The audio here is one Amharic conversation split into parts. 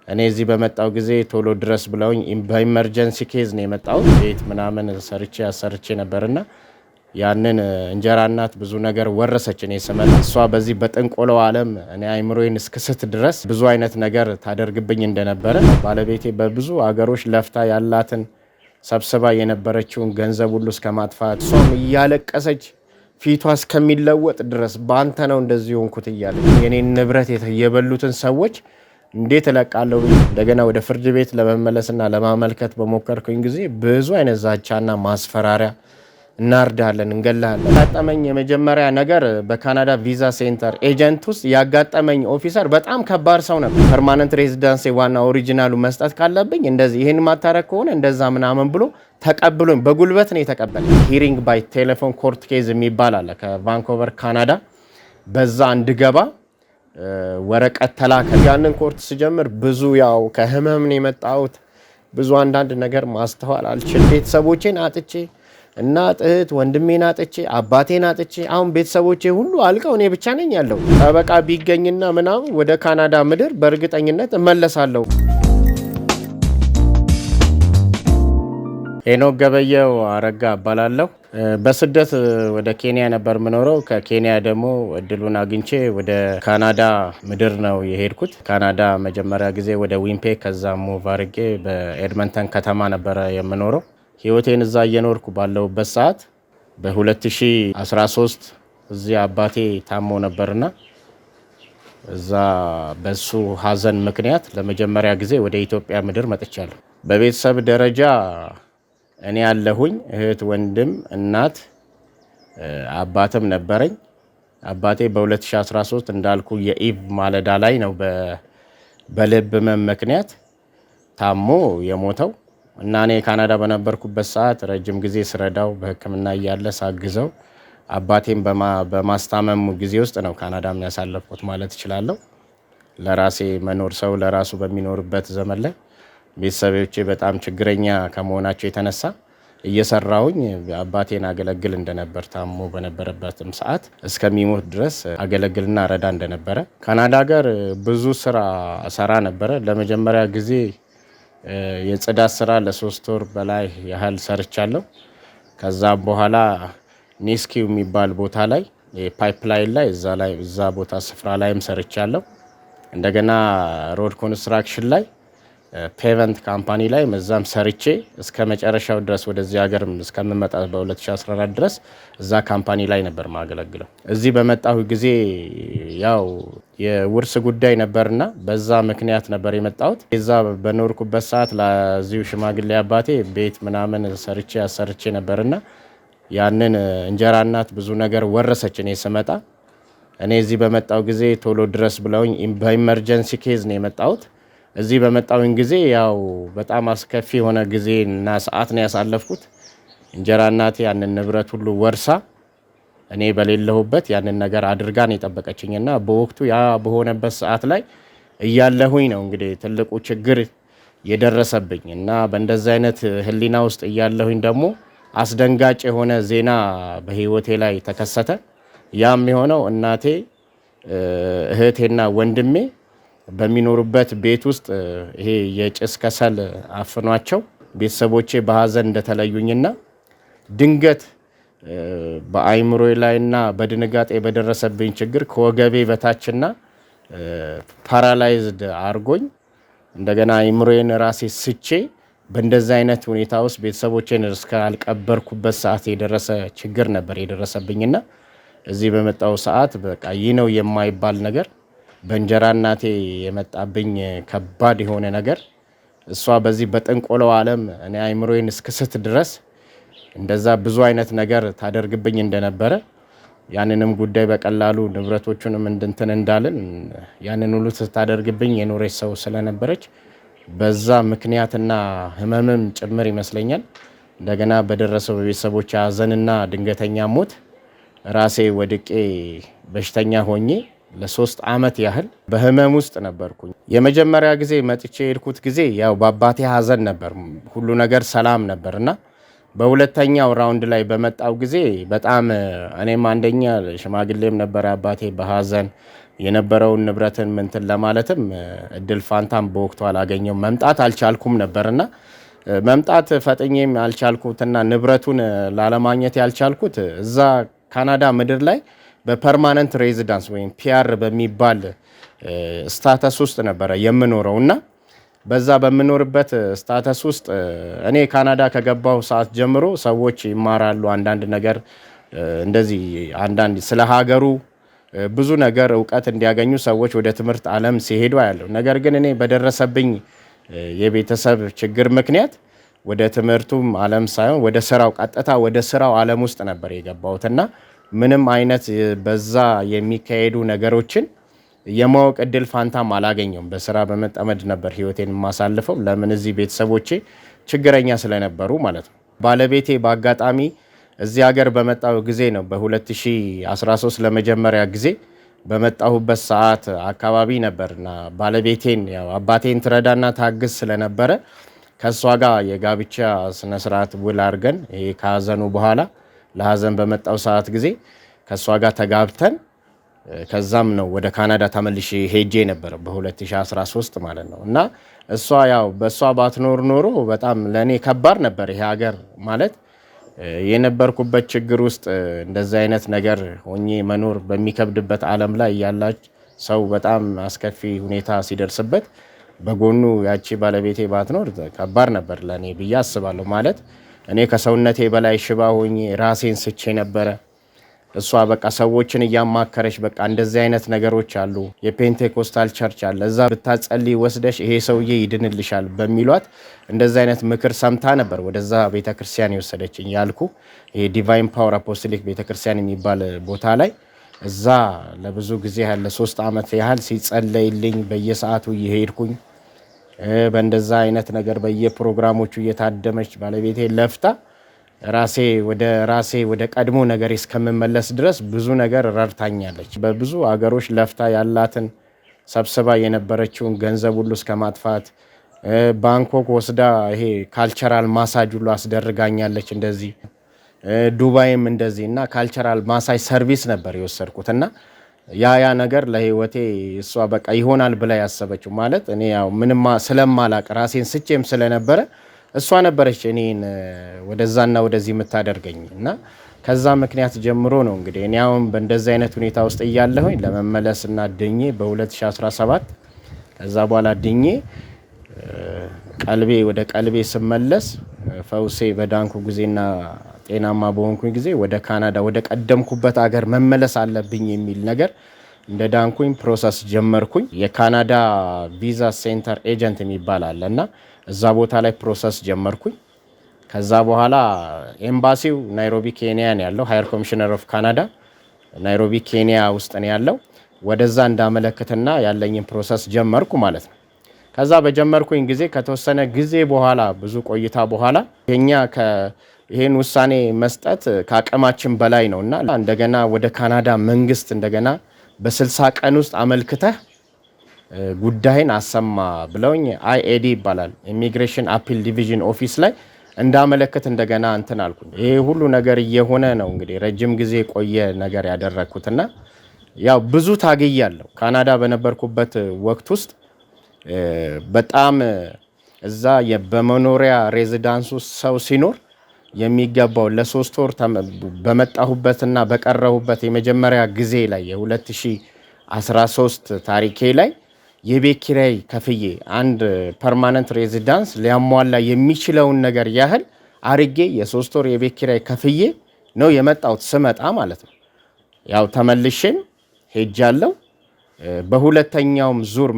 እኔ እዚህ በመጣው ጊዜ ቶሎ ድረስ ብለውኝ በኢመርጀንሲ ኬዝ ነው የመጣው። ቤት ምናምን ሰርቼ ነበርና ያንን እንጀራ እናት ብዙ ነገር ወረሰች። እኔ ስመጣ እሷ በዚህ በጥንቆለው ዓለም እኔ አይምሮዬን እስክስት ድረስ ብዙ አይነት ነገር ታደርግብኝ እንደነበረ ባለቤቴ በብዙ አገሮች ለፍታ ያላትን ሰብስባ የነበረችውን ገንዘብ ሁሉ እስከማጥፋት እሷም እያለቀሰች ፊቷ እስከሚለወጥ ድረስ ባንተ ነው እንደዚህ ሆንኩት እያለች የኔን ንብረት የበሉትን ሰዎች እንዴት እለቃለሁ እንደገና ወደ ፍርድ ቤት ለመመለስና ለማመልከት በሞከርኩኝ ጊዜ ብዙ አይነት ዛቻና ማስፈራሪያ እናርዳለን እንገላለን። ያጋጠመኝ የመጀመሪያ ነገር በካናዳ ቪዛ ሴንተር ኤጀንት ውስጥ ያጋጠመኝ ኦፊሰር በጣም ከባድ ሰው ነበር። ፐርማነንት ሬዚደንስ ዋና ኦሪጂናሉ መስጠት ካለብኝ እንደዚህ ይሄን ማታረክ ከሆነ እንደዛ ምናምን ብሎ ተቀብሎኝ በጉልበት ነው የተቀበለ። ሂሪንግ ባይ ቴሌፎን ኮርት ኬዝ የሚባል አለ ከቫንኮቨር ካናዳ። በዛ እንድገባ ወረቀት ተላከ። ያንን ኮርት ስጀምር ብዙ ያው ከህመም ነው የመጣሁት። ብዙ አንዳንድ ነገር ማስተዋል አልችልም። ቤተሰቦቼን አጥቼ እናት እህት ወንድሜን አጥቼ አባቴን አጥቼ አሁን ቤተሰቦቼ ሁሉ አልቀው እኔ ብቻ ነኝ ያለው። ጠበቃ ቢገኝና ምናምን ወደ ካናዳ ምድር በእርግጠኝነት እመለሳለሁ። ሄኖክ ገበየው አረጋ እባላለሁ። በስደት ወደ ኬንያ ነበር የምኖረው። ከኬንያ ደግሞ እድሉን አግኝቼ ወደ ካናዳ ምድር ነው የሄድኩት። ካናዳ መጀመሪያ ጊዜ ወደ ዊምፔክ ከዛ ሙቭ አድርጌ በኤድመንተን ከተማ ነበረ የምኖረው። ህይወቴን እዛ እየኖርኩ ባለሁበት ሰዓት በ2013 እዚህ አባቴ ታሞ ነበርና እዛ በሱ ሀዘን ምክንያት ለመጀመሪያ ጊዜ ወደ ኢትዮጵያ ምድር መጥቻለሁ። በቤተሰብ ደረጃ እኔ ያለሁኝ እህት፣ ወንድም፣ እናት፣ አባትም ነበረኝ። አባቴ በ2013 እንዳልኩ የኢቭ ማለዳ ላይ ነው በልብ ህመም ምክንያት ታሞ የሞተው እና እኔ ካናዳ በነበርኩበት ሰዓት ረጅም ጊዜ ስረዳው በሕክምና እያለ ሳግዘው አባቴን በማስታመሙ ጊዜ ውስጥ ነው ካናዳ የሚያሳለፍኩት ማለት እችላለሁ። ለራሴ መኖር ሰው ለራሱ በሚኖርበት ዘመን ላይ ቤተሰቦቼ በጣም ችግረኛ ከመሆናቸው የተነሳ እየሰራሁኝ አባቴን አገለግል እንደነበር ታሞ በነበረበትም ሰዓት እስከሚሞት ድረስ አገለግልና ረዳ እንደነበረ። ካናዳ ሀገር ብዙ ስራ ሰራ ነበረ። ለመጀመሪያ ጊዜ የጽዳት ስራ ለ3 ወር በላይ ያህል ሰርቻለሁ። ከዛም በኋላ ኔስኪው የሚባል ቦታ ላይ የፓይፕላይን ላይ እዛ ቦታ ስፍራ ላይም ሰርቻለሁ። እንደገና ሮድ ኮንስትራክሽን ላይ ፔቨንት ካምፓኒ ላይ መዛም ሰርቼ እስከ መጨረሻው ድረስ ወደዚህ ሀገር እስከምመጣ በ2014 ድረስ እዛ ካምፓኒ ላይ ነበር ማገለግለው። እዚህ በመጣሁ ጊዜ ያው የውርስ ጉዳይ ነበርና በዛ ምክንያት ነበር የመጣሁት። እዛ በኖርኩበት ሰዓት ለዚሁ ሽማግሌ አባቴ ቤት ምናምን ሰርቼ ነበርና ያንን እንጀራ እናት ብዙ ነገር ወረሰች። እኔ ስመጣ እኔ እዚህ በመጣው ጊዜ ቶሎ ድረስ ብለውኝ በኢመርጀንሲ ኬዝ ነው የመጣሁት። እዚህ በመጣውኝ ጊዜ ያው በጣም አስከፊ የሆነ ጊዜ እና ሰዓት ነው ያሳለፍኩት። እንጀራ እናቴ ያንን ንብረት ሁሉ ወርሳ እኔ በሌለሁበት ያንን ነገር አድርጋን የጠበቀችኝና በወቅቱ ያ በሆነበት ሰዓት ላይ እያለሁኝ ነው እንግዲህ ትልቁ ችግር የደረሰብኝ እና በእንደዚህ አይነት ህሊና ውስጥ እያለሁኝ ደግሞ አስደንጋጭ የሆነ ዜና በህይወቴ ላይ ተከሰተ። ያም የሆነው እናቴ እህቴና ወንድሜ በሚኖሩበት ቤት ውስጥ ይሄ የጭስ ከሰል አፍኗቸው ቤተሰቦቼ በሀዘን እንደተለዩኝና ድንገት በአይምሮ ላይና በድንጋጤ በደረሰብኝ ችግር ከወገቤ በታችና ፓራላይዝድ አርጎኝ እንደገና አይምሮዬን ራሴ ስቼ በእንደዛ አይነት ሁኔታ ውስጥ ቤተሰቦቼን እስካልቀበርኩበት ሰዓት የደረሰ ችግር ነበር የደረሰብኝና እዚህ በመጣው ሰዓት በቃ ይህ ነው የማይባል ነገር በእንጀራ እናቴ የመጣብኝ ከባድ የሆነ ነገር እሷ በዚህ በጥንቆለው ዓለም እኔ አይምሮዬን እስክስት ድረስ እንደዛ ብዙ አይነት ነገር ታደርግብኝ እንደነበረ ያንንም ጉዳይ በቀላሉ ንብረቶቹንም እንድንትን እንዳልን ያንን ሁሉ ስታደርግብኝ የኖረች ሰው ስለነበረች በዛ ምክንያትና ህመምም ጭምር ይመስለኛል እንደገና በደረሰው በቤተሰቦች ሀዘንና ድንገተኛ ሞት ራሴ ወድቄ በሽተኛ ሆኜ ለ3 ዓመት ያህል በህመም ውስጥ ነበርኩኝ። የመጀመሪያ ጊዜ መጥቼ የሄድኩት ጊዜ ያው በአባቴ ሀዘን ነበር፣ ሁሉ ነገር ሰላም ነበርና በሁለተኛው ራውንድ ላይ በመጣው ጊዜ በጣም እኔም አንደኛ ሽማግሌም ነበር አባቴ በሀዘን የነበረውን ንብረትን ምንትን ለማለትም እድል ፋንታም በወቅቱ አላገኘው መምጣት አልቻልኩም ነበርና መምጣት ፈጥኜም አልቻልኩትና ንብረቱን ላለማግኘት ያልቻልኩት እዛ ካናዳ ምድር ላይ በፐርማነንት ሬዚዳንስ ወይም ፒአር በሚባል ስታተስ ውስጥ ነበረ የምኖረውና በዛ በምኖርበት ስታተስ ውስጥ እኔ ካናዳ ከገባው ሰዓት ጀምሮ ሰዎች ይማራሉ አንዳንድ ነገር እንደዚህ አንዳንድ ስለ ሀገሩ ብዙ ነገር ዕውቀት እንዲያገኙ ሰዎች ወደ ትምህርት ዓለም ሲሄዱ አያለው። ነገር ግን እኔ በደረሰብኝ የቤተሰብ ችግር ምክንያት ወደ ትምህርቱም ዓለም ሳይሆን ወደ ስራው ቀጥታ ወደ ስራው ዓለም ውስጥ ነበር የገባሁትና ምንም አይነት በዛ የሚካሄዱ ነገሮችን የማወቅ እድል ፋንታም አላገኘውም። በስራ በመጠመድ ነበር ህይወቴን የማሳልፈው። ለምን እዚህ ቤተሰቦቼ ችግረኛ ስለነበሩ ማለት ነው። ባለቤቴ በአጋጣሚ እዚህ ሀገር በመጣው ጊዜ ነው በ2013 ለመጀመሪያ ጊዜ በመጣሁበት ሰዓት አካባቢ ነበርና ባለቤቴን ያው አባቴን ትረዳና ታግዝ ስለነበረ ከሷ ጋር የጋብቻ ስነ ስርዓት ውል አድርገን ይሄ ከሀዘኑ በኋላ ለሀዘን በመጣው ሰዓት ጊዜ ከሷ ጋር ተጋብተን ከዛም ነው ወደ ካናዳ ተመልሼ ሄጄ ነበር በ2013 ማለት ነው። እና እሷ ያው በሷ ባትኖር ኖሮ በጣም ለኔ ከባድ ነበር ይሄ ሀገር ማለት የነበርኩበት ችግር ውስጥ እንደዚህ አይነት ነገር ሆኜ መኖር በሚከብድበት ዓለም ላይ ያላች ሰው በጣም አስከፊ ሁኔታ ሲደርስበት በጎኑ ያቺ ባለቤቴ ባትኖር ከባድ ነበር ለኔ ብዬ አስባለሁ። ማለት እኔ ከሰውነቴ በላይ ሽባ ሆኜ ራሴን ስቼ ነበረ። እሷ በቃ ሰዎችን እያማከረች በቃ እንደዚህ አይነት ነገሮች አሉ፣ የፔንቴኮስታል ቸርች አለ፣ እዛ ብታጸልይ ወስደሽ ይሄ ሰውዬ ይድንልሻል በሚሏት እንደዚህ አይነት ምክር ሰምታ ነበር ወደዛ ቤተክርስቲያን የወሰደችኝ ያልኩ ይሄ ዲቫይን ፓወር አፖስቶሊክ ቤተክርስቲያን የሚባል ቦታ ላይ እዛ ለብዙ ጊዜ ያለ 3 ዓመት ያህል ሲጸለይልኝ በየሰዓቱ እየሄድኩኝ በእንደዛ አይነት ነገር በየፕሮግራሞቹ እየታደመች ባለቤቴ ለፍታ ራሴ ወደ ቀድሞ ነገር እስከምመለስ ድረስ ብዙ ነገር ረድታኛለች። በብዙ አገሮች ለፍታ ያላትን ሰብስባ የነበረችውን ገንዘብ ሁሉ እስከ ማጥፋት ባንኮክ ወስዳ ይሄ ካልቸራል ማሳጅ ሁሉ አስደርጋኛለች። እንደዚህ ዱባይም እንደዚህ እና ካልቸራል ማሳጅ ሰርቪስ ነበር የወሰድኩትና ያ ነገር ለህይወቴ እሷ በቃ ይሆናል ብላ ያሰበችው ማለት እኔ ያው ምንም ስለማላቅ ራሴን ስቼም ስለነበረ እሷ ነበረች እኔን ወደዛና ወደዚህ የምታደርገኝ እና ከዛ ምክንያት ጀምሮ ነው እንግዲህ እኔ አሁን በእንደዚህ አይነት ሁኔታ ውስጥ እያለሁኝ ለመመለስና ድኜ በ2017 ከዛ በኋላ ድኜ ወደ ቀልቤ ስመለስ ፈውሴ በዳንኩ ጊዜና ጤናማ በሆንኩኝ ጊዜ ወደ ካናዳ ወደ ቀደምኩበት ሀገር መመለስ አለብኝ የሚል ነገር እንደ ዳንኩኝ ፕሮሰስ ጀመርኩኝ። የካናዳ ቪዛ ሴንተር ኤጀንት የሚባል አለና እዛ ቦታ ላይ ፕሮሰስ ጀመርኩኝ። ከዛ በኋላ ኤምባሲው ናይሮቢ ኬንያ ነው ያለው። ሃየር ኮሚሽነር ኦፍ ካናዳ ናይሮቢ ኬንያ ውስጥ ነው ያለው። ወደዛ እንዳመለክትና ያለኝን ፕሮሰስ ጀመርኩ ማለት ነው። ከዛ በጀመርኩኝ ጊዜ ከተወሰነ ጊዜ በኋላ ብዙ ቆይታ በኋላ ይሄን ውሳኔ መስጠት ከአቅማችን በላይ ነውና እንደገና ወደ ካናዳ መንግስት እንደገና በ60 ቀን ውስጥ አመልክተህ ጉዳይን አሰማ ብለውኝ አይኤዲ ይባላል ኢሚግሬሽን አፒል ዲቪዥን ኦፊስ ላይ እንዳመለክት እንደገና እንትን አልኩኝ። ይሄ ሁሉ ነገር እየሆነ ነው እንግዲህ ረጅም ጊዜ ቆየ ነገር ያደረኩትና ያው ብዙ ታግያለሁ። ካናዳ በነበርኩበት ወቅት ውስጥ በጣም እዛ በመኖሪያ ሬዚዳንስ ውስጥ ሰው ሲኖር የሚገባው ለ3 ወር በመጣሁበትና በቀረሁበት የመጀመሪያ ጊዜ ላይ የ2013 ታሪኬ ላይ የቤት ኪራይ ከፍዬ አንድ ፐርማነንት ሬዚዳንስ ሊያሟላ የሚችለውን ነገር ያህል አርጌ የ3 ወር የቤት ኪራይ ከፍዬ ነው የመጣሁት ስመጣ ማለት ነው። ያው ተመልሼም ሄጃለሁ። በሁለተኛውም ዙር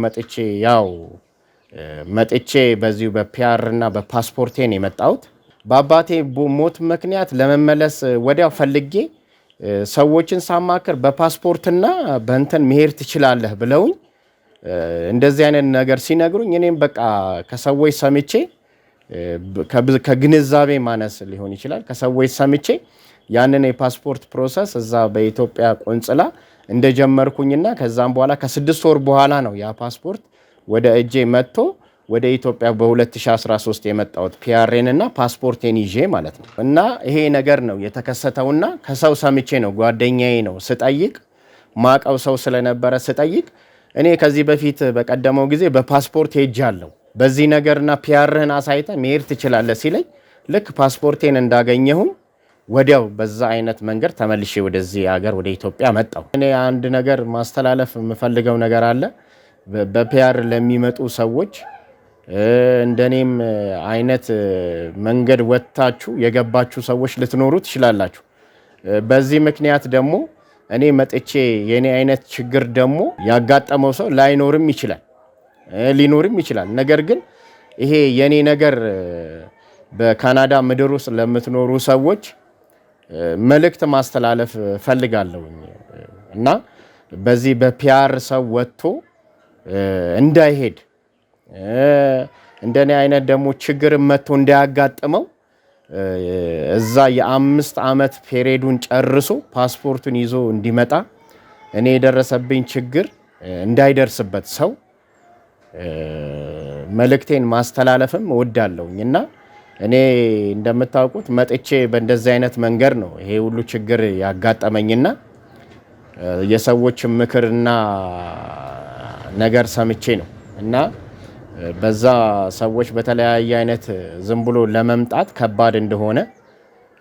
መጥቼ በዚሁ በፒአር እና በፓስፖርቴን የመጣሁት በአባቴ ሞት ምክንያት ለመመለስ ወዲያው ፈልጌ ሰዎችን ሳማክር በፓስፖርትና በእንትን መሄድ ትችላለህ ብለውኝ እንደዚህ አይነት ነገር ሲነግሩኝ እኔም በቃ ከሰዎች ሰምቼ ከግንዛቤ ማነስ ሊሆን ይችላል ከሰዎች ሰምቼ ያንን የፓስፖርት ፕሮሰስ እዛ በኢትዮጵያ ቆንጽላ እንደጀመርኩኝና ከዛም በኋላ ከ6 ወር በኋላ ነው ያ ፓስፖርት ወደ እጄ መጥቶ ወደ ኢትዮጵያ በ2013 የመጣሁት ፒአርኤን እና ፓስፖርቴን ይዤ ማለት ነው። እና ይሄ ነገር ነው የተከሰተውና ከሰው ሰምቼ ነው ጓደኛዬ ነው ስጠይቅ ማቀው ሰው ስለነበረ ስጠይቅ እኔ ከዚህ በፊት በቀደመው ጊዜ በፓስፖርት ሄጃለሁ በዚህ ነገርና ፒአርህን አሳይተ መሄድ ትችላለህ ሲለኝ ልክ ፓስፖርቴን እንዳገኘሁኝ ወዲያው በዛ አይነት መንገድ ተመልሼ ወደዚህ ሀገር ወደ ኢትዮጵያ መጣሁ። እኔ አንድ ነገር ማስተላለፍ የምፈልገው ነገር አለ። በፒአር ለሚመጡ ሰዎች እንደኔም አይነት መንገድ ወጣችሁ የገባችሁ ሰዎች ልትኖሩ ትችላላችሁ። በዚህ ምክንያት ደግሞ እኔ መጥቼ የኔ አይነት ችግር ደግሞ ያጋጠመው ሰው ላይኖርም ይችላል ሊኖርም ይችላል። ነገር ግን ይሄ የኔ ነገር በካናዳ ምድር ውስጥ ለምትኖሩ ሰዎች መልእክት ማስተላለፍ ፈልጋለሁ እና በዚህ በፒአር ሰው ወጥቶ እንዳይሄድ እንደኔ አይነት ደግሞ ችግር መጥቶ እንዳያጋጥመው እዛ የ5 ዓመት ፔሪዱን ጨርሶ ፓስፖርቱን ይዞ እንዲመጣ እኔ የደረሰብኝ ችግር እንዳይደርስበት ሰው መልእክቴን ማስተላለፍም እወዳለሁኝ እና እኔ እንደምታውቁት መጥቼ በእንደዚህ አይነት መንገድ ነው ይሄ ሁሉ ችግር ያጋጠመኝና የሰዎች ምክርና ነገር ሰምቼ ነው እና በዛ ሰዎች በተለያየ አይነት ዝም ብሎ ለመምጣት ከባድ እንደሆነ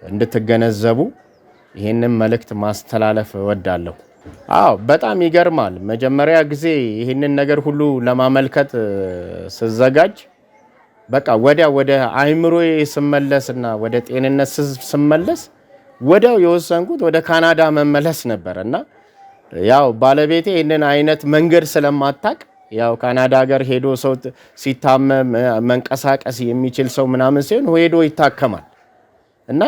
እንድትገነዘቡ ይሄንን መልእክት ማስተላለፍ እወዳለሁ። አዎ በጣም ይገርማል። መጀመሪያ ጊዜ ይሄንን ነገር ሁሉ ለማመልከት ስዘጋጅ በቃ ወደ አይምሮዬ ስመለስና ወደ ጤንነት ስመለስ ወዲያው የወሰንኩት ወደ ካናዳ መመለስ ነበርና ያው ባለቤቴ ይሄንን አይነት መንገድ ስለማታቅ ያው ካናዳ ሀገር ሄዶ ሰው ሲታመም መንቀሳቀስ የሚችል ሰው ምናምን ሲሆን ሄዶ ይታከማል እና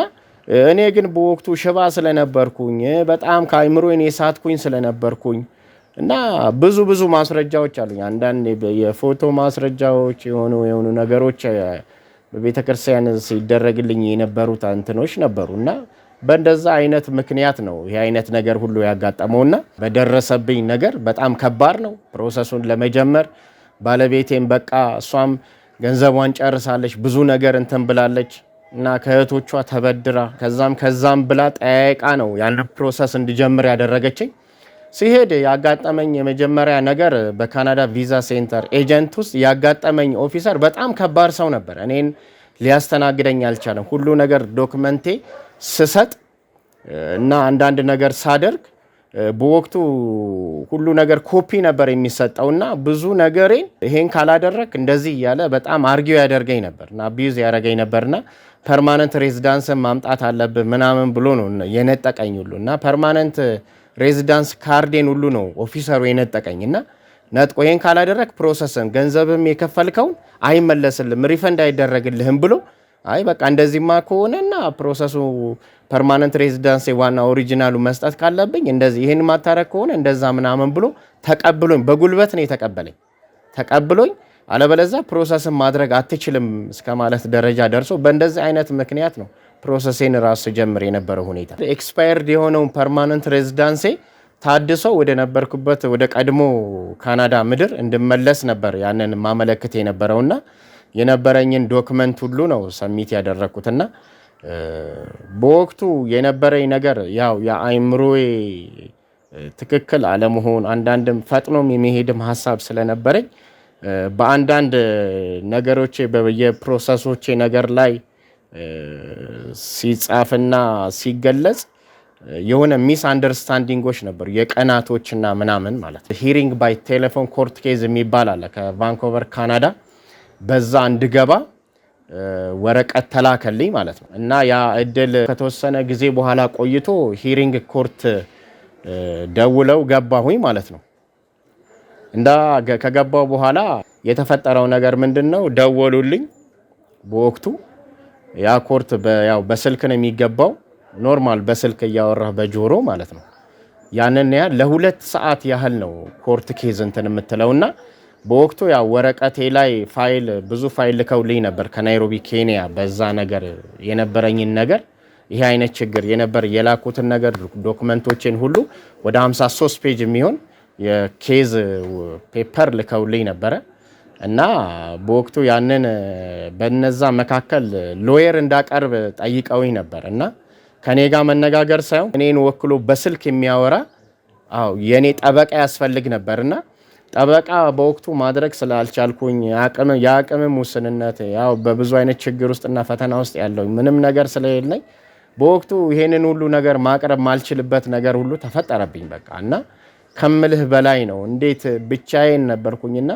እኔ ግን በወቅቱ ሽባ ስለነበርኩኝ በጣም ከአይምሮዬ ሳትኩኝ ስለነበርኩኝ እና ብዙ ማስረጃዎች አሉኝ። አንዳንድ የፎቶ ማስረጃዎች የሆኑ ነገሮች በቤተክርስቲያን ሲደረግልኝ የነበሩት እንትኖች ነበሩና በእንደዛ አይነት ምክንያት ነው ይሄ አይነት ነገር ሁሉ ያጋጠመውና በደረሰብኝ ነገር በጣም ከባድ ነው። ፕሮሰሱን ለመጀመር ባለቤቴም በቃ እሷም ገንዘቧን ጨርሳለች ብዙ ነገር እንትን ብላለች እና ከእህቶቿ ተበድራ ከዛም ብላ ጠያይቃ ነው ያን ፕሮሰስ እንዲጀምር ያደረገችኝ። ሲሄድ ያጋጠመኝ የመጀመሪያ ነገር በካናዳ ቪዛ ሴንተር ኤጀንት ውስጥ ያጋጠመኝ ኦፊሰር በጣም ከባድ ሰው ነበር። እኔን ሊያስተናግደኝ አልቻለም። ሁሉ ነገር ዶክመንቴ ስሰጥ እና አንዳንድ ነገር ሳደርግ በወቅቱ ሁሉ ነገር ኮፒ ነበር የሚሰጠውና ብዙ ነገሬን ይሄን ካላደረክ እንደዚህ እያለ በጣም አርጊው ያደርገኝ ነበርና አቢዩዝ ያደርገኝ ነበርና ፐርማነንት ሬዚዳንስ ማምጣት አለብህ ምናምን ብሎ ነው የነጠቀኝ ሁሉና ፐርማነንት ሬዚዳንስ ካርዴን ሁሉ ነው ኦፊሰሩ የነጠቀኝና ነጥቆ ይሄን ካላደረክ ፕሮሰስን ገንዘብም የከፈልከውን አይመለስልም ሪፈንድ አይደረግልህም ብሎ አይ በቃ እንደዚህማ ከሆነና ፕሮሰሱ ፐርማነንት ሬዚዳንስ ዋና ኦሪጂናሉ መስጠት ካለብኝ እንደዚህ ይሄን ማታረክ ከሆነ እንደዛ ምናምን ብሎ ተቀብሎኝ በጉልበት ነው ተቀብሎኝ አለበለዛ ፕሮሰስን ማድረግ አትችልም እስከ ማለት ደረጃ ደርሶ በእንደዚህ አይነት ምክንያት ነው ፕሮሰሴን ራስ ጀምር የነበረው ሁኔታ ኤክስፓየርድ የሆነው ፐርማነንት ሬዚዳንሴ ታድሶ ወደ ነበርኩበት ወደ ቀድሞ ካናዳ ምድር እንድመለስ ነበር ያንን ማመለከት የነበረውና የነበረኝን ዶክመንት ሁሉ ነው ሰሚት ያደረኩትና በወቅቱ የነበረኝ ነገር ያው የአይምሮዬ ትክክል አለመሆን አንዳንድም ፈጥኖም የሚሄድም ሐሳብ ስለነበረኝ በአንዳንድ ነገሮቼ በየፕሮሰሶቼ ነገር ላይ ሲጻፍና ሲገለጽ የሆነ ሚስ አንደርስታንዲንጎች ነበሩ የቀናቶችና ምናምን ማለት ሂሪንግ ባይ ቴሌፎን ኮርት ኬዝ የሚባል አለ ከቫንኮቨር ካናዳ በዛ እንድገባ ወረቀት ተላከልኝ ማለት ነው እና ያ እድል ከተወሰነ ጊዜ በኋላ ቆይቶ ሂሪንግ ኮርት ደውለው ገባሁኝ ማለት ነው። ከገባው በኋላ የተፈጠረው ነገር ምንድነው? ደወሉልኝ። በወቅቱ ያ ኮርት ያው በስልክ ነው የሚገባው ኖርማል በስልክ እያወራህ በጆሮ ማለት ነው። ያንን ለ2 ሰዓት ያህል ነው ኮርት ኬዝ እንትን የምትለውና በወቅቱ ያው ወረቀቴ ላይ ብዙ ፋይል ልከውልኝ ነበር ከናይሮቢ ኬንያ። በዛ ነገር የነበረኝን ነገር ይሄ አይነት ችግር የነበር የላኩትን ነገር ዶክመንቶችን ሁሉ ወደ 53 ፔጅ የሚሆን የኬዝ ፔፐር ልከውልኝ ነበረ እና በወቅቱ ያንን በነዛ መካከል ሎየር እንዳቀርብ ጠይቀውኝ ነበር እና ከኔ ጋር መነጋገር ሳይሆን እኔን ወክሎ በስልክ የሚያወራ አዎ የኔ ጠበቃ ያስፈልግ ነበርና ጠበቃ በወቅቱ ማድረግ ስላልቻልኩኝ የአቅምም ውስንነት ያው በብዙ አይነት ችግር ውስጥና ፈተና ውስጥ ያለው ምንም ነገር ስለሌለኝ በወቅቱ ይሄንን ሁሉ ነገር ማቅረብ ማልችልበት ነገር ሁሉ ተፈጠረብኝ። በቃ እና ከምልህ በላይ ነው። እንዴት ብቻዬን ነበርኩኝና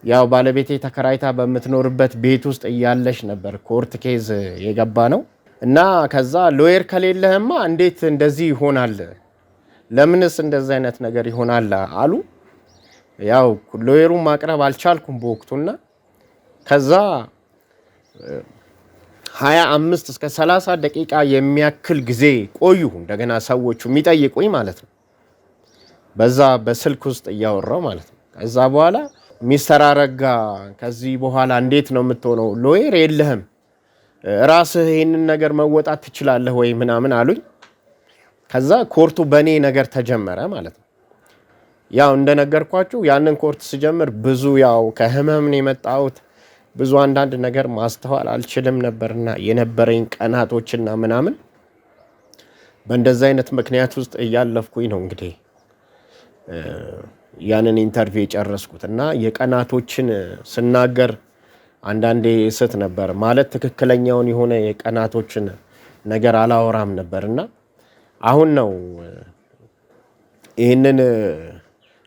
ያው ባለቤቴ ተከራይታ በምትኖርበት ቤት ውስጥ እያለሽ ነበር ኮርት ኬዝ የገባ ነው እና ከዛ ሎየር ከሌለህማ እንዴት እንደዚህ ይሆናል? ለምንስ እንደዚህ አይነት ነገር ይሆናል አሉ። ያው ሎየሩን ማቅረብ አልቻልኩም በወቅቱና ከዛ 25 እስከ 30 ደቂቃ የሚያክል ጊዜ ቆዩ እንደገና ሰዎቹ የሚጠይቁኝ ማለት ነው። በዛ በስልክ ውስጥ እያወራው ማለት ነው። ከዛ በኋላ ሚስተር አረጋ ከዚህ በኋላ እንዴት ነው የምትሆነው? ሎየር የለህም፣ ራስህ ይሄንን ነገር መወጣት ትችላለህ ወይ ምናምን አሉኝ። ከዛ ኮርቱ በኔ ነገር ተጀመረ ማለት ነው። ያው እንደነገርኳችሁ ያንን ኮርት ስጀምር ብዙ ያው ከህመም ነው የመጣሁት። ብዙ አንዳንድ ነገር ማስተዋል አልችልም ነበርና የነበረኝ ቀናቶችና ምናምን በእንደዚህ አይነት ምክንያት ውስጥ እያለፍኩኝ ነው እንግዲህ ያንን ኢንተርቪው የጨረስኩት እና የቀናቶችን ስናገር አንዳንዴ ስት ነበር ማለት ትክክለኛውን የሆነ የቀናቶችን ነገር አላወራም ነበርና አሁን ነው ይህንን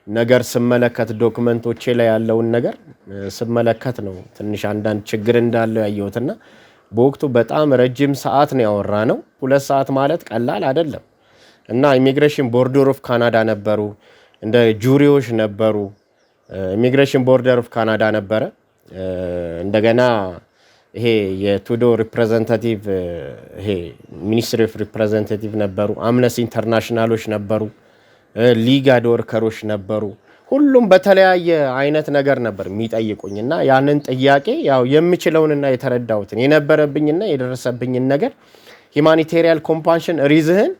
ነገር ስመለከት ዶክመንቶቼ ላይ ያለውን ነገር ስመለከት ነው ትንሽ አንዳንድ ችግር እንዳለው ያየሁትና በወቅቱ በጣም ረጅም ሰዓት ነው ያወራነው። 2 ሰዓት ማለት ቀላል አይደለም እና ኢሚግሬሽን ቦርደር ኦፍ ካናዳ ነበሩ፣ እንደ ጁሪዎች ነበሩ። ኢሚግሬሽን ቦርደር ኦፍ ካናዳ ነበረ። እንደገና ይሄ የቱዶ ሪፕሬዘንታቲቭ ይሄ ሚኒስትሪ ኦፍ ሪፕሬዘንታቲቭ ነበሩ፣ አምነስቲ ኢንተርናሽናሎች ነበሩ፣ ሊጋድ ወርከሮች ነበሩ። ሁሉም በተለያየ አይነት ነገር ነበር የሚጠይቁኝና ያንን ጥያቄ ያው የምችለውንና የተረዳሁትን የነበረብኝና የደረሰብኝን ነገር ሂማኒቴሪያን ኮምፓሽን ሪዝህን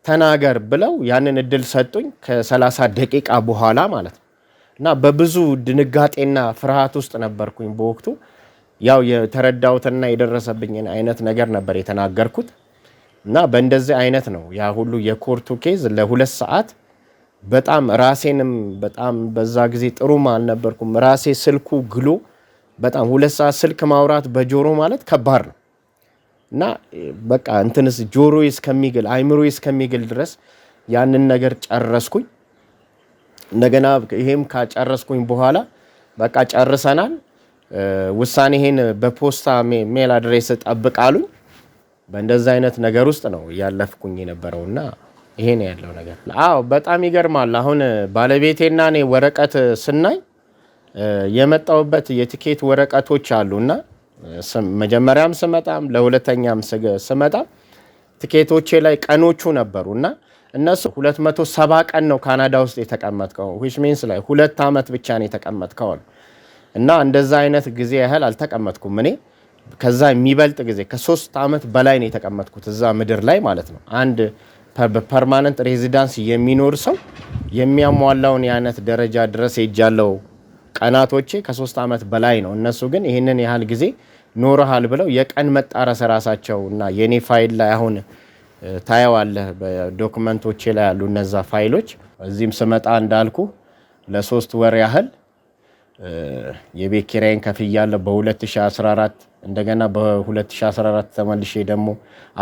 ተናገር ብለው ያንን እድል ሰጡኝ ከ30 ደቂቃ በኋላ ማለት ነው። እና በብዙ ድንጋጤና ፍርሃት ውስጥ ነበርኩኝ በወቅቱ። ያው የተረዳሁትና የደረሰብኝን አይነት ነገር ነበር የተናገርኩት እና በእንደዚህ አይነት ነው ያ ሁሉ የኮርቱ ኬዝ ለ2 ሰዓት በጣም ራሴንም በጣም በዛ ጊዜ ጥሩም አልነበርኩም። ራሴ ስልኩ ግሎ በጣም 2 ሰዓት ስልክ ማውራት በጆሮ ማለት ከባድ ነው እና በቃ እንትንስ ጆሮዬ እስከሚግል አይምሮዬ እስከሚግል ድረስ ያንን ነገር ጨረስኩኝ። እንደገና ይሄም ካጨረስኩኝ በኋላ በቃ ጨርሰናል፣ ውሳኔህን በፖስታ ሜል አድሬስ ጠብቃሉኝ። በእንደዛ አይነት ነገር ውስጥ ነው ያለፍኩኝ የነበረውና ይሄ ነው ያለው ነገር። አዎ በጣም ይገርማል። አሁን ባለቤቴና እኔ ወረቀት ስናይ የመጣውበት የቲኬት ወረቀቶች አሉና መጀመሪያም ስመጣም ለሁለተኛም ስመጣም ቲኬቶቼ ላይ ቀኖቹ ነበሩና እነሱ 270 ቀን ነው ካናዳ ውስጥ የተቀመጥከው which means ላይ 2 አመት ብቻ ነው የተቀመጥከው እና እንደዛ አይነት ጊዜ ያህል አልተቀመጥኩም እኔ። ከዛ የሚበልጥ ጊዜ ከ3 አመት በላይ ነው የተቀመጥኩት እዛ ምድር ላይ ማለት ነው። አንድ በፐርማነንት ሬዚዳንስ የሚኖር ሰው የሚያሟላውን ያነት ደረጃ ድረስ ሄጃለሁ። ቀናቶቼ ከ3 አመት በላይ ነው። እነሱ ግን ይህንን ያህል ጊዜ ኖረሃል ብለው የቀን መጣረስ ራሳቸው እና የኔ ፋይል ላይ አሁን ታየዋለህ በዶክመንቶቼ ላይ ያሉ እነዛ ፋይሎች። እዚህም ስመጣ እንዳልኩ ለ3 ወር ያህል የቤት ኪራይን ከፍያለሁ በ2014። እንደገና በ2014 ተመልሼ ደግሞ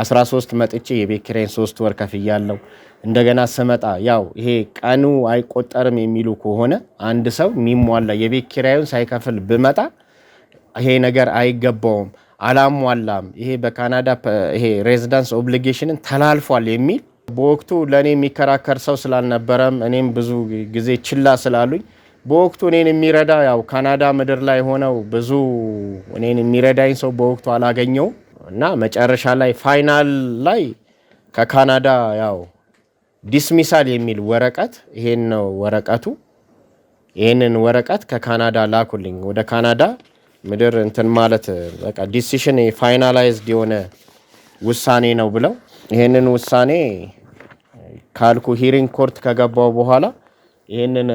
13 መጥቼ የቤት ኪራይን 3 ወር ከፍያለሁ። እንደገና ስመጣ ያው ይሄ ቀኑ አይቆጠርም የሚሉ ከሆነ አንድ ሰው የሚሟላ የቤት ኪራዩን ሳይከፍል ብመጣ ይሄ ነገር አይገባውም፣ አላሟላም፣ ይሄ በካናዳ ይሄ ሬዚዳንስ ኦብሊጌሽንን ተላልፏል የሚል በወቅቱ ለኔ የሚከራከር ሰው ስላልነበረም እኔም ብዙ ጊዜ ችላ ስላሉኝ በወቅቱ እኔን የሚረዳ ያው ካናዳ ምድር ላይ ሆነው ብዙ እኔን የሚረዳኝ ሰው በወቅቱ አላገኘው እና መጨረሻ ላይ ፋይናል ላይ ከካናዳ ያው ዲስሚሳል የሚል ወረቀት ይሄን ነው ወረቀቱ። ይሄንን ወረቀት ከካናዳ ላኩልኝ ወደ ካናዳ ምድር እንትን ማለት በቃ ዲሲሽን ፋይናላይዝድ የሆነ ውሳኔ ነው ብለው ይሄንን ውሳኔ ካልኩ ሂሪንግ ኮርት ከገባው በኋላ ይሄንን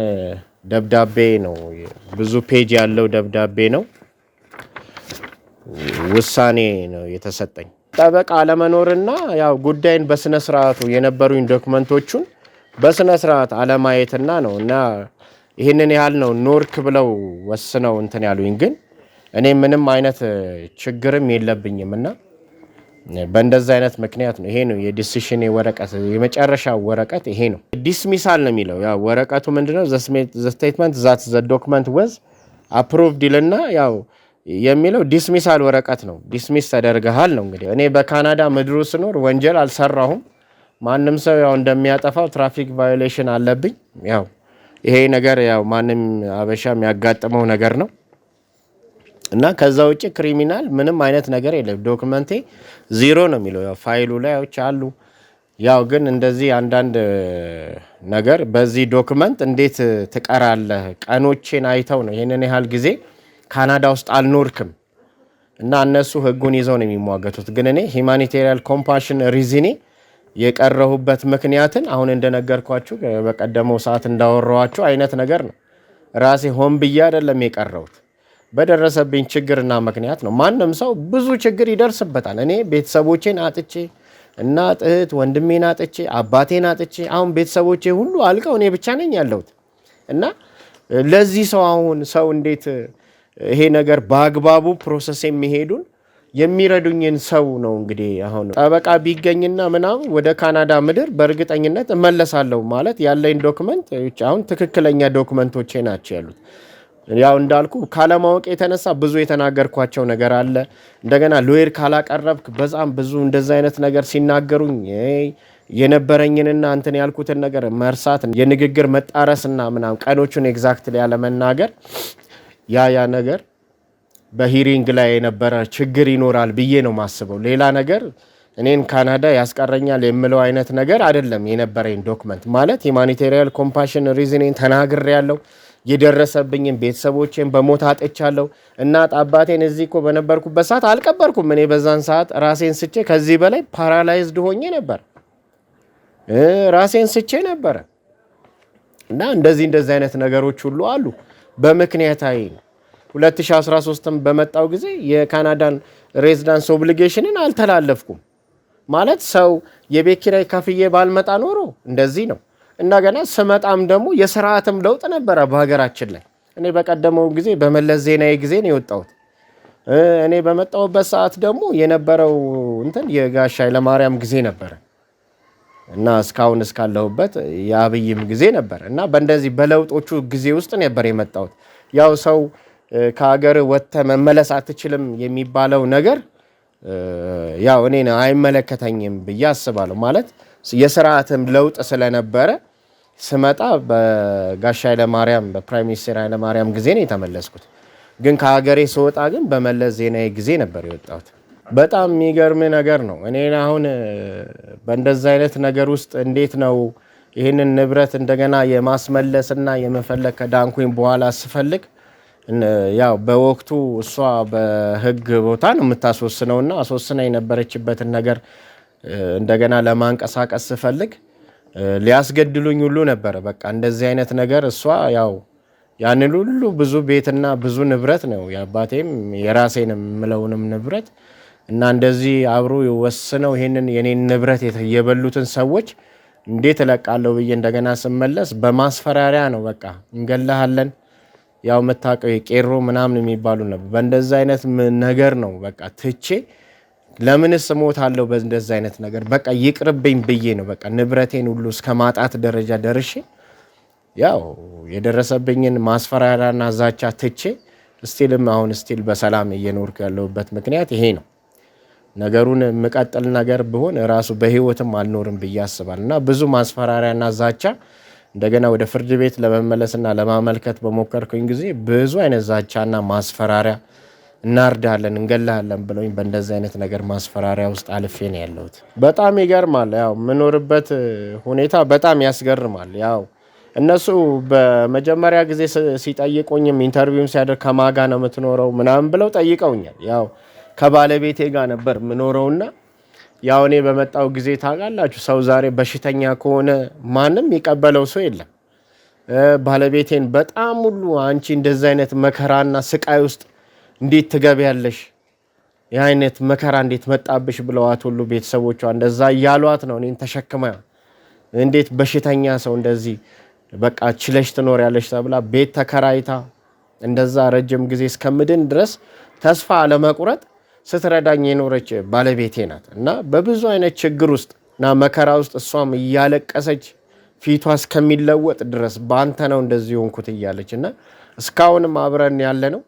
ደብዳቤ ነው ብዙ ፔጅ ያለው ደብዳቤ ነው ውሳኔ ነው የተሰጠኝ። ጠበቃ ለመኖርና ያው ጉዳይን በስነ ስርዓቱ የነበሩኝ ዶክመንቶቹን በስነ ስርዓት አለማየትና ነው እና ይህንን ያህል ነው ኖርክ ብለው ወስነው እንትን ያሉኝ። ግን እኔ ምንም አይነት ችግርም የለብኝም እና በእንደዛ አይነት ምክንያት ነው። ይሄ ነው የዲሲሽን ወረቀት፣ የመጨረሻ ወረቀት ይሄ ነው። ዲስሚሳል ነው የሚለው ያው ወረቀቱ ምንድነው ዘ ስቴትመንት ዛት ዘ ዶክመንት ወዝ አፕሩቭድ ይልና ያው የሚለው ዲስሚሳል ወረቀት ነው። ዲስሚስ ተደርገሃል ነው እንግዲህ። እኔ በካናዳ ምድሩ ስኖር ወንጀል አልሰራሁም። ማንም ሰው ያው እንደሚያጠፋው ትራፊክ ቫዮሌሽን አለብኝ። ያው ይሄ ነገር ያው ማንም አበሻ የሚያጋጥመው ነገር ነው እና ከዛ ውጭ ክሪሚናል ምንም አይነት ነገር የለም። ዶክመንቴ ዜሮ ነው የሚለው ያው ፋይሉ ላይ አሉ። ያው ግን እንደዚህ አንዳንድ ነገር በዚህ ዶክመንት እንዴት ትቀራለህ? ቀኖቼን አይተው ነው ይሄንን ያህል ጊዜ ካናዳ ውስጥ አልኖርክም እና እነሱ ህጉን ይዘው ነው የሚሟገቱት። ግን እኔ ሂማኒቴሪያን ኮምፓሽን ሪዝኔ የቀረሁበት ምክንያትን አሁን እንደነገርኳችሁ በቀደመው ሰዓት እንዳወራኋችሁ አይነት ነገር ነው። ራሴ ሆን ብዬ አይደለም የቀረሁት፣ በደረሰብኝ ችግርና ምክንያት ነው። ማንም ሰው ብዙ ችግር ይደርስበታል። እኔ ቤተሰቦቼን አጥቼ እናት፣ እህት፣ ወንድሜን አጥቼ አባቴን አጥቼ አሁን ቤተሰቦቼ ሁሉ አልቀው እኔ ብቻ ነኝ ያለሁት እና ለዚህ ሰው አሁን ሰው እንዴት ይሄ ነገር በአግባቡ ፕሮሰስ የሚሄዱን የሚረዱኝን ሰው ነው እንግዲህ አሁን ጠበቃ ቢገኝና ምናምን ወደ ካናዳ ምድር በእርግጠኝነት እመለሳለሁ ማለት ያለኝ ዶክመንት አሁን ትክክለኛ ዶክመንቶቼ ናቸው ያሉት። ያው እንዳልኩ ካለማወቅ የተነሳ ብዙ የተናገርኳቸው ነገር አለ። እንደገና ሎየር ካላቀረብክ በጣም ብዙ እንደዛ አይነት ነገር ሲናገሩኝ የነበረኝንና እንትን ያልኩትን ነገር መርሳት፣ የንግግር መጣረስና ምናምን ቀኖቹን ኤግዛክትሊ ያለ መናገር ያ ነገር በሂሪንግ ላይ የነበረ ችግር ይኖራል ብዬ ነው ማስበው። ሌላ ነገር እኔን ካናዳ ያስቀረኛል የምለው አይነት ነገር አይደለም። የነበረኝ ዶክመንት ማለት ሁማኒቴሪያን ኮምፓሽን ሪዝኔን ተናግሬ ያለው የደረሰብኝን ቤተሰቦቼን በሞት አጥቻለሁ። እናት አባቴን እዚህ እኮ በነበርኩበት ሰዓት አልቀበርኩም። እኔ በዛን ሰዓት ራሴን ስቼ ከዚህ በላይ ፓራላይዝድ ሆኜ ነበር፣ ራሴን ስቼ ነበረ እና እንደዚህ አይነት ነገሮች ሁሉ አሉ። በምክንያታዊ 2013 በመጣው ጊዜ የካናዳን ሬዚዳንስ ኦብሊጌሽንን አልተላለፍኩም ማለት ሰው የቤት ኪራይ ከፍዬ ባልመጣ ኖሮ እንደዚህ ነው። እንደገና ስመጣም ደግሞ የስርዓትም ለውጥ ነበረ በሀገራችን ላይ። እኔ በቀደመው ጊዜ በመለስ ዜናዊ ጊዜ ነው የወጣሁት። እኔ በመጣሁበት ሰዓት ደግሞ የነበረው እንትን የጋሽ ኃይለማርያም ጊዜ ነበረ እና እስካሁን እስካለሁበት የአብይም ጊዜ ነበር እና በእንደዚህ በለውጦቹ ጊዜ ውስጥ ነበር የመጣሁት። ያው ሰው ከሀገር ወጥተህ መመለስ አትችልም የሚባለው ነገር ያው እኔ አይመለከተኝም ብዬ አስባለሁ። ማለት የስርዓትም ለውጥ ስለነበረ ስመጣ በጋሽ ኃይለማርያም በፕራይም ሚኒስትር ኃይለማርያም ጊዜ ነው የተመለስኩት። ግን ከሀገሬ ስወጣ ግን በመለስ ዜናዊ ጊዜ ነበር የወጣሁት። በጣም የሚገርም ነገር ነው። እኔ አሁን በእንደዛ አይነት ነገር ውስጥ እንዴት ነው ይህንን ንብረት እንደገና የማስመለስና የመፈለግ ከዳንኩኝ በኋላ ስፈልግ ያው በወቅቱ እሷ በህግ ቦታ ነው የምታስወስነውና አስወስና የነበረችበትን ነገር እንደገና ለማንቀሳቀስ ስፈልግ ሊያስገድሉኝ ሁሉ ነበረ። በቃ እንደዚህ አይነት ነገር እሷ ያው ያንን ሁሉ ብዙ ቤትና ብዙ ንብረት ነው የአባቴም የራሴን የምለውንም ንብረት እና እንደዚህ አብሮ ወስነው ይሄንን የኔን ንብረት የበሉትን ሰዎች እንዴት እለቃለሁ ብዬ እንደገና ስመለስ በማስፈራሪያ ነው በቃ እንገላሃለን፣ ያው መታቀው የቄሮ ምናምን የሚባሉ ነበር። በእንደዛ አይነት ነገር ነው በቃ ትቼ ለምንስ እሞታለሁ በእንደዛ አይነት ነገር በቃ ይቅርብኝ ብዬ ነው በቃ ንብረቴን ሁሉ እስከ ማጣት ደረጃ ደርሼ ያው የደረሰብኝን ማስፈራሪያና ዛቻ ትቼ ስቲል በሰላም እየኖርኩ ያለሁበት ምክንያት ይሄ ነው። ነገሩን የምቀጥል ነገር ቢሆን ራሱ በህይወትም አልኖርም ብዬ አስባለሁ እና ብዙ ማስፈራሪያና ዛቻ እንደገና ወደ ፍርድ ቤት ለመመለስና ለማመልከት በሞከርኩኝ ጊዜ ብዙ አይነት ዛቻና ማስፈራሪያ እናርዳለን፣ እንገላለን ብለውኝ በእንደዚህ አይነት ነገር ማስፈራሪያ ውስጥ አልፌ ነው ያለሁት። በጣም ይገርማል። ያው የምኖርበት ሁኔታ በጣም ያስገርማል። ያው እነሱ በመጀመሪያ ጊዜ ሲጠይቁኝም ኢንተርቪውም ሲያደርግ ከማጋ ነው የምትኖረው ምናምን ብለው ጠይቀውኛል። ያው ከባለቤቴ ጋር ነበር የምኖረውና ያው እኔ በመጣው ጊዜ ታውቃላችሁ ሰው ዛሬ በሽተኛ ከሆነ ማንም ይቀበለው ሰው የለም። ባለቤቴን በጣም ሁሉ አንቺ እንደዚህ አይነት መከራና ስቃይ ውስጥ እንዴት ትገቢያለሽ? ይህ አይነት መከራ እንዴት መጣብሽ ብለዋት ሁሉ ቤተሰቦቿ እንደዛ እያሏት ነው እኔን ተሸክማ እንዴት በሽተኛ ሰው እንደዚህ በቃ ችለሽ ትኖሪያለሽ ተብላ ቤት ተከራይታ እንደዛ ረጅም ጊዜ እስከምድን ድረስ ተስፋ አለመቁረጥ ስትረዳኝ የኖረች ባለቤቴ ናት እና በብዙ አይነት ችግር ውስጥ እና መከራ ውስጥ እሷም እያለቀሰች ፊቷ እስከሚለወጥ ድረስ በአንተ ነው እንደዚህ ሆንኩት እያለች እና እስካሁንም አብረን ያለ ነው።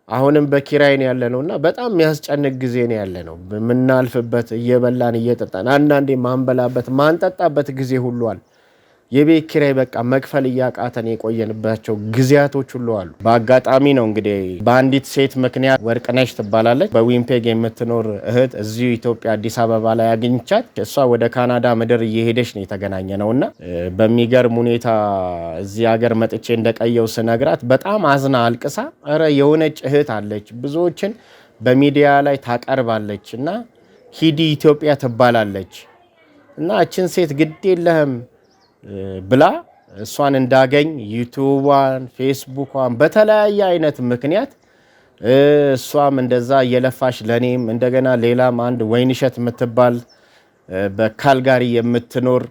አሁንም በኪራይ ነው ያለ ነው እና በጣም የሚያስጨንቅ ጊዜ ነው ያለ ነው። የምናልፍበት እየበላን እየጠጣን አንዳንዴ ማንበላበት ማንጠጣበት ጊዜ ሁሉ አለ። የቤት ኪራይ በቃ መክፈል እያቃተን የቆየንባቸው ጊዜያቶች ሁሉ አሉ። በአጋጣሚ ነው እንግዲህ በአንዲት ሴት ምክንያት ወርቅነሽ ትባላለች በዊንፔግ የምትኖር እህት እዚሁ ኢትዮጵያ አዲስ አበባ ላይ አግኝቻት እሷ ወደ ካናዳ ምድር እየሄደች ነው የተገናኘ ነውና በሚገርም ሁኔታ እዚህ ሀገር መጥቼ እንደቀየው ስነግራት በጣም አዝና አልቅሳ ኧረ የሆነች እህት አለች ብዙዎችን በሚዲያ ላይ ታቀርባለች እና ሂዲ ኢትዮጵያ ትባላለች እና እችን ሴት ግድ የለህም ብላ እሷን እንዳገኝ ዩቲዩቧን ፌስቡኳን በተለያየ አይነት ምክንያት እሷም እንደዛ እየለፋሽ ለኔም እንደገና ሌላም አንድ ወይንሸት የምትባል በካልጋሪ የምትኖር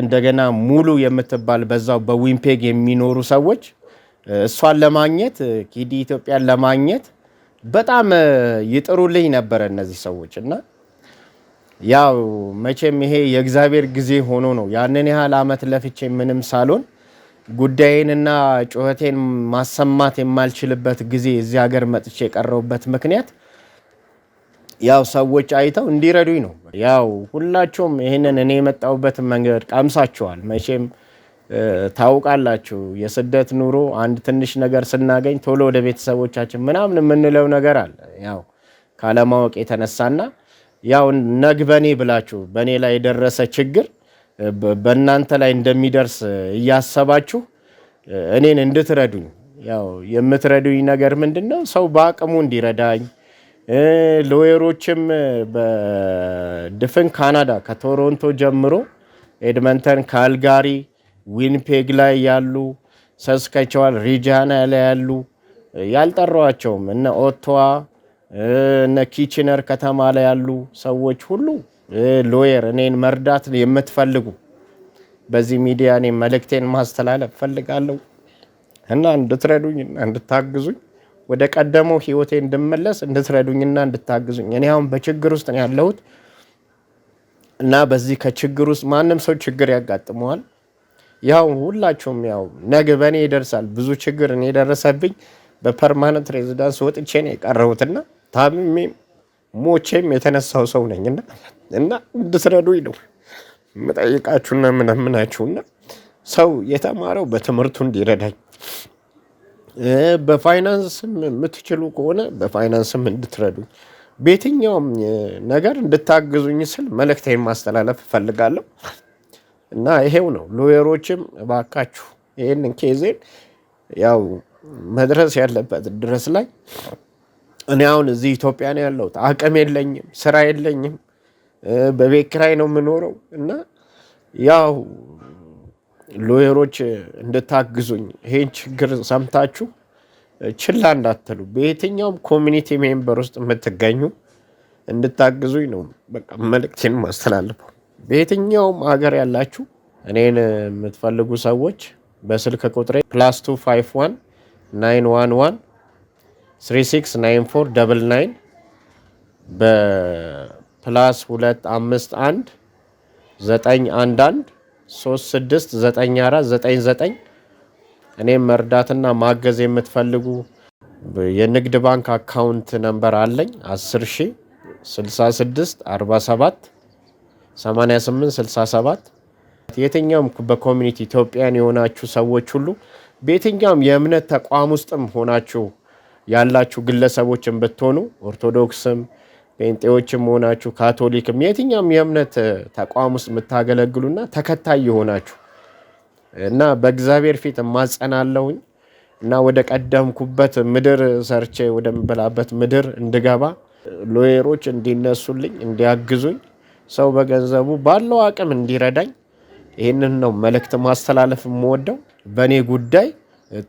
እንደገና ሙሉ የምትባል በዛው በዊንፔግ የሚኖሩ ሰዎች እሷን ለማግኘት ኪዲ ኢትዮጵያን ለማግኘት በጣም ይጥሩልኝ ነበር እነዚህ ሰዎች እና ያው መቼም ይሄ የእግዚአብሔር ጊዜ ሆኖ ነው ያንን ያህል አመት ለፍቼ ምንም ሳልሆን ጉዳዬንና ጩኸቴን ማሰማት የማልችልበት ጊዜ እዚህ ሀገር መጥቼ የቀረውበት ምክንያት ያው ሰዎች አይተው እንዲረዱኝ ነው። ያው ሁላችሁም ይሄንን እኔ የመጣሁበት መንገድ ቀምሳችኋል። መቼም ታውቃላችሁ የስደት ኑሮ አንድ ትንሽ ነገር ስናገኝ ቶሎ ወደ ቤተሰቦቻችን ምናምን የምንለው ነገር አለ። ያው ካለማወቅ የተነሳና ያው ነግበኔ ብላችሁ በኔ ላይ የደረሰ ችግር በእናንተ ላይ እንደሚደርስ እያሰባችሁ እኔን እንድትረዱኝ ያው የምትረዱኝ ነገር ምንድነው? ሰው በአቅሙ እንዲረዳኝ ሎየሮችም በድፍን ካናዳ ከቶሮንቶ ጀምሮ ኤድመንተን፣ ካልጋሪ፣ ዊንፔግ ላይ ያሉ ሰስካቸዋል፣ ሪጂና ላይ ያሉ ያልጠራዋቸውም እነ ኦቶዋ እነ ኪችነር ከተማ ላይ ያሉ ሰዎች ሁሉ ሎየር እኔን መርዳት የምትፈልጉ በዚህ ሚዲያ እኔ መልእክቴን ማስተላለፍ ፈልጋለሁ እና እንድትረዱኝና እንድታግዙኝ ወደ ቀደመው ህይወቴ እንድመለስ እንድትረዱኝና እንድታግዙኝ። እኔ አሁን በችግር ውስጥ ነው ያለሁት እና በዚህ ከችግር ውስጥ ማንም ሰው ችግር ያጋጥመዋል። ያው ሁላችሁም ያው ነገ በእኔ ይደርሳል። ብዙ ችግር እኔ የደረሰብኝ በፐርማነንት ሬዚዳንስ ወጥቼ ነው የቀረሁትና ታምሜም ሞቼም የተነሳው ሰው ነኝና እና እንድትረዱኝ ነው የምጠይቃችሁና ምናምናችሁና ሰው የተማረው በትምህርቱ እንዲረዳኝ በፋይናንስም የምትችሉ ከሆነ በፋይናንስም እንድትረዱኝ በየትኛውም ነገር እንድታግዙኝ ስል መልእክቴን ማስተላለፍ እፈልጋለሁ እና ይሄው ነው። ሎየሮችም እባካችሁ ይሄንን ኬዜን ያው መድረስ ያለበት ድረስ ላይ እኔ አሁን እዚህ ኢትዮጵያ ነው ያለሁት። አቅም የለኝም፣ ስራ የለኝም፣ በቤት ኪራይ ነው የምኖረው እና ያው ሎየሮች እንድታግዙኝ ይሄን ችግር ሰምታችሁ ችላ እንዳትሉ በየትኛውም ኮሚኒቲ ሜምበር ውስጥ የምትገኙ እንድታግዙኝ ነው በቃ መልእክቴን ማስተላልፈው። በየትኛውም ሀገር ያላችሁ እኔን የምትፈልጉ ሰዎች በስልክ ቁጥሬ +251 911 369499 በ+251 911 369499 እኔም መርዳትና ማገዝ የምትፈልጉ የንግድ ባንክ አካውንት ነምበር አለኝ 10 66 47 88 67 የትኛውም በኮሚኒቲ ኢትዮጵያን የሆናችሁ ሰዎች ሁሉ በየትኛውም የእምነት ተቋም ውስጥም ሆናችሁ ያላችሁ ግለሰቦችን ብትሆኑ ኦርቶዶክስም ጴንጤዎችም ሆናችሁ ካቶሊክም የትኛውም የእምነት ተቋም ውስጥ የምታገለግሉና ተከታይ የሆናችሁ እና በእግዚአብሔር ፊት ማጸናለሁኝ እና ወደ ቀደምኩበት ምድር ሰርቼ ወደምበላበት ምድር እንድገባ ሎየሮች እንዲነሱልኝ እንዲያግዙኝ ሰው በገንዘቡ ባለው አቅም እንዲረዳኝ ይህንን ነው መልእክት ማስተላለፍ የምወደው። በእኔ ጉዳይ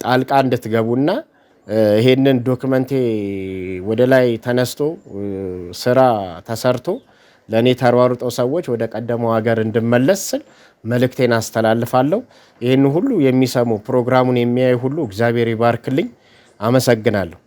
ጣልቃ እንድትገቡና ይሄንን ዶክመንቴ ወደ ላይ ተነስቶ ስራ ተሰርቶ ለእኔ ተሯሩጠው ሰዎች ወደ ቀደመው ሀገር እንድመለስ ስል መልእክቴን አስተላልፋለሁ። ይህን ሁሉ የሚሰሙ ፕሮግራሙን የሚያዩ ሁሉ እግዚአብሔር ይባርክልኝ። አመሰግናለሁ።